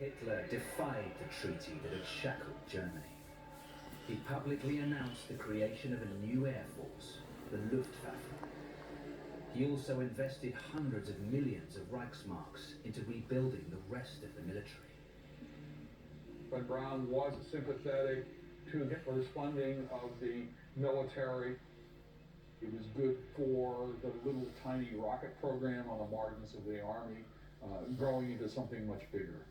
Hitler defied the treaty that had shackled Germany. He publicly announced the creation of a new air force, the Luftwaffe. He also invested hundreds of millions of Reichsmarks into rebuilding the rest of the military. Von Braun was sympathetic to Hitler's funding of the military. It was good for the little tiny rocket program on the margins of the army, growing into something much bigger.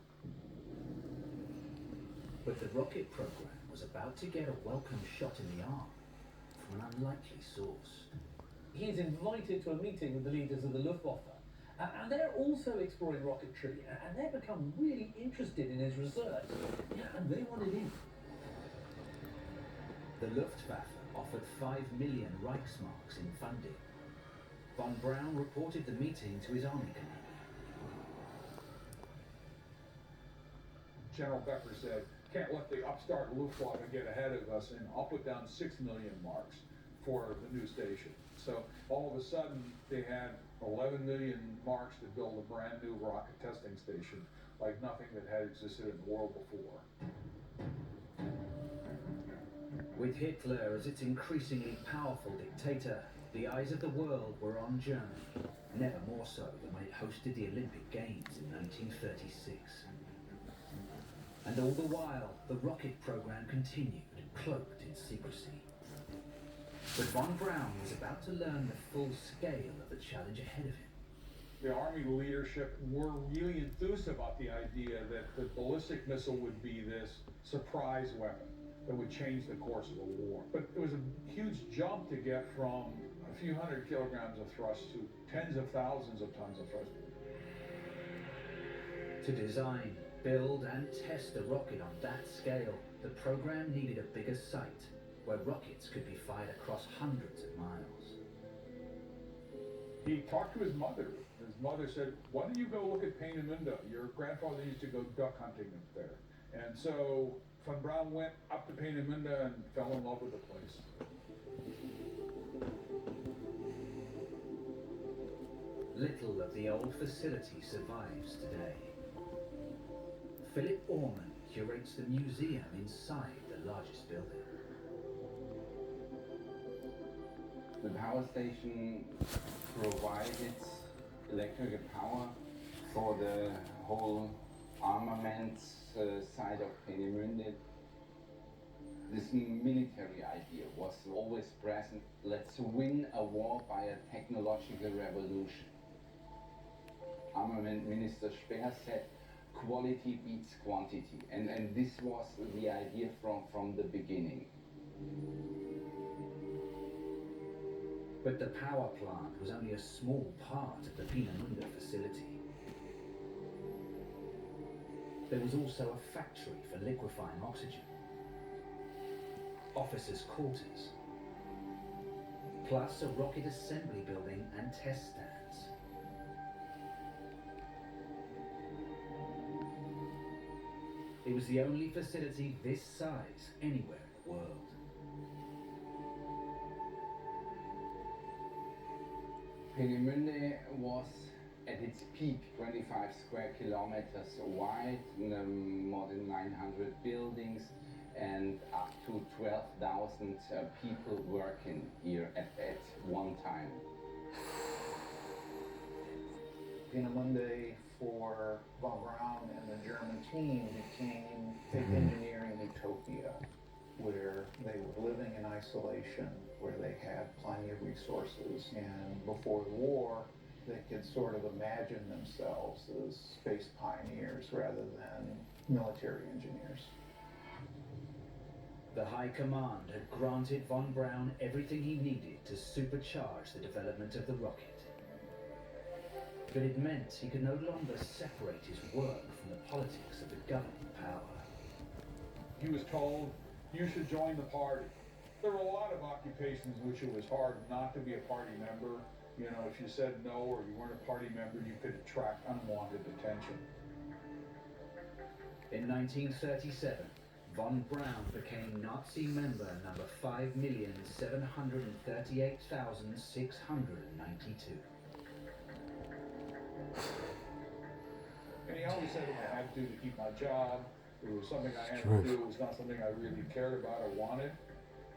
But the rocket program was about to get a welcome shot in the arm from an unlikely source. He's invited to a meeting with the leaders of the Luftwaffe, and they're also exploring rocketry, and they've become really interested in his research, and they wanted in. The Luftwaffe offered 5 million Reichsmarks in funding. Von Braun reported the meeting to his army commander. General Becker said, "Can't let the upstart Luftwaffe get ahead of us, and I'll put down 6 million marks for the new station." So all of a sudden, they had 11 million marks to build a brand new rocket testing station, like nothing that had existed in the world before. With Hitler as its increasingly powerful dictator, the eyes of the world were on Germany, never more so than when it hosted the Olympic Games in 1936. And all the while, the rocket program continued, cloaked in secrecy. But von Braun was about to learn the full scale of the challenge ahead of him. The Army leadership were really enthused about the idea that the ballistic missile would be this surprise weapon that would change the course of the war. But it was a huge jump to get from a few hundred kilograms of thrust to tens of thousands of tons of thrust. To design, build and test a rocket on that scale, the program needed a bigger site where rockets could be fired across hundreds of miles. He talked to his mother. His mother said, "Why don't you go look at Peenemünde? Your grandfather used to go duck hunting up there." And so von Braun went up to Peenemünde and fell in love with the place. Little of the old facility survives today. Philip Orman curates the museum inside the largest building. The power station provided electrical power for the whole armaments side of Peenemünde. This military idea was always present. Let's win a war by a technological revolution. Armament Minister Speer said, "Quality beats quantity," and this was the idea from the beginning. But the power plant was only a small part of the Peenemünde facility. There was also a factory for liquefying oxygen, officers' quarters, plus a rocket assembly building and test stands. It was the only facility this size anywhere in the world. Peenemünde was at its peak 25 square kilometers wide, more than 900 buildings, and up to 12,000 people working here at one time. Peenemünde for von Braun and the German team became an engineering utopia, where they were living in isolation, where they had plenty of resources, and before the war, they could sort of imagine themselves as space pioneers rather than military engineers. The High Command had granted von Braun everything he needed to supercharge the development of the rocket. But it meant he could no longer separate his work from the politics of the governing power. He was told, "You should join the party." There were a lot of occupations in which it was hard not to be a party member. You know, if you said no or you weren't a party member, you could attract unwanted attention. In 1937, von Braun became Nazi member number 5,738,692. And he always said I had to do to keep my job. It was something I had to do. It was not something I really cared about or wanted.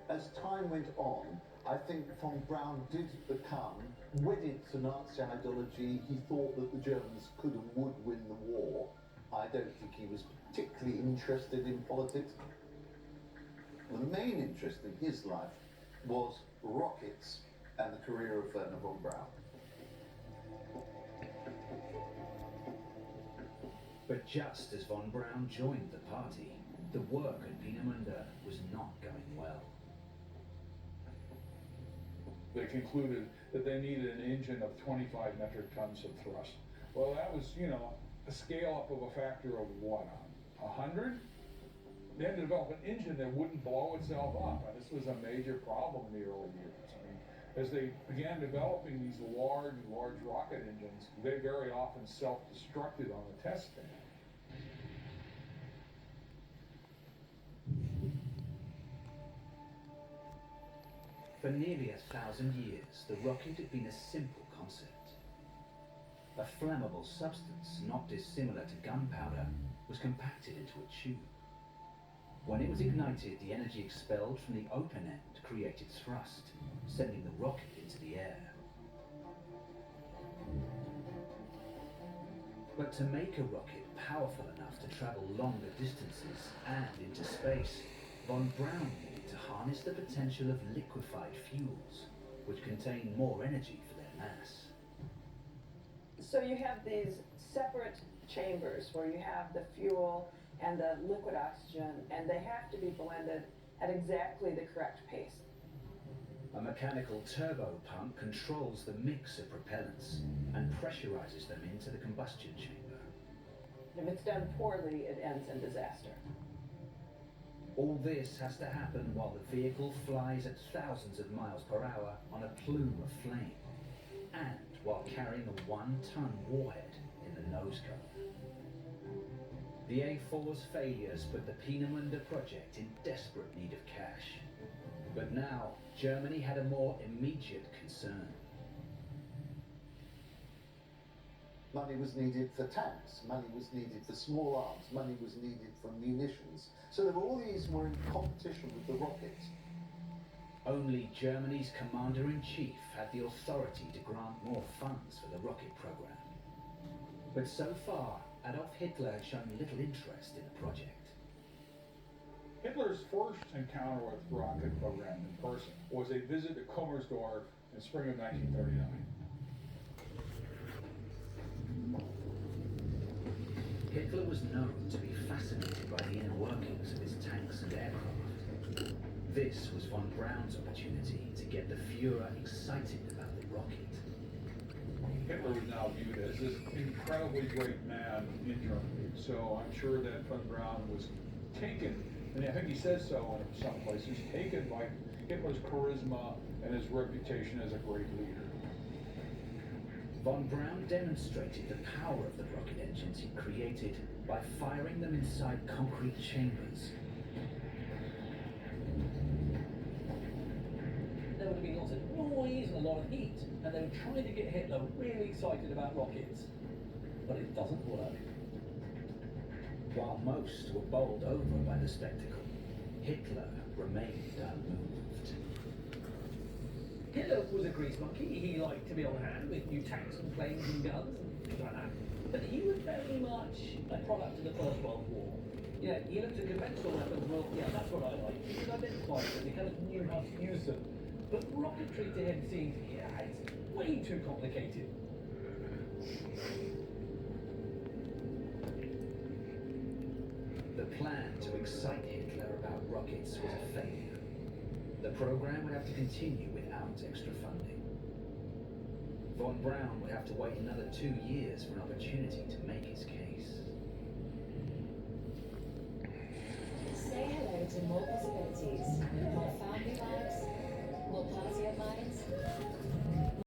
As time went on, I think von Braun did become wedded to Nazi ideology. He thought that the Germans could and would win the war. I don't think he was particularly interested in politics. The main interest in his life was rockets and the career of Wernher von Braun. But just as von Braun joined the party, the work at Peenemünde was not going well. They concluded that they needed an engine of 25 metric tons of thrust. Well, that was, a scale up of a factor of what, 100? They had to develop an engine that wouldn't blow itself up, and this was a major problem in the early years. I mean, as they began developing these large rocket engines, they very often self-destructed on the test stand. For nearly 1,000 years, the rocket had been a simple concept. A flammable substance not dissimilar to gunpowder was compacted into a tube. When it was ignited, the energy expelled from the open end created thrust, sending the rocket into the air. But to make a rocket powerful enough to travel longer distances and into space, von Braun needed to harness the potential of liquefied fuels, which contain more energy for their mass. So you have these separate chambers where you have the fuel and the liquid oxygen, and they have to be blended at exactly the correct pace. A mechanical turbo pump controls the mix of propellants and pressurizes them into the combustion chamber. If it's done poorly, it ends in disaster. All this has to happen while the vehicle flies at thousands of miles per hour on a plume of flame, and while carrying a 1-ton warhead in the nose cone. The A4's failures put the Peenemünde project in desperate need of cash. But now, Germany had a more immediate concern. Money was needed for tanks, money was needed for small arms, money was needed for munitions. So that all these were in competition with the rockets. Only Germany's commander-in-chief had the authority to grant more funds for the rocket program. But so far, Adolf Hitler had shown little interest in the project. Hitler's first encounter with the rocket program in person was a visit to Kummersdorf in spring of 1939. Hitler was known to be fascinated by the inner workings of his tanks and aircraft. This was von Braun's opportunity to get the Führer excited about the rocket. Hitler was now viewed as this incredibly great man in Germany, so I'm sure that von Braun was taken, and I think he says so in some places, taken by Hitler's charisma and his reputation as a great leader. Von Braun demonstrated the power of the rocket engines he created by firing them inside concrete chambers. There would have been lots of noise and a lot of heat, and they were trying to get Hitler really excited about rockets. But it doesn't work. While most were bowled over by the spectacle, Hitler remained unmoved. Hitler was a grease monkey. He liked to be on hand with new tanks and planes and guns and things like that. But he was very much a product of the First World War. Yeah, he looked at conventional weapons, well, yeah, that's what I like. He could identify them, he kind of knew how to use them. But rocketry to him seemed, yeah, it's way too complicated. The plan to excite Hitler about rockets was a failure. The program would have to continue without extra funding. Von Braun would have to wait another 2 years for an opportunity to make his case.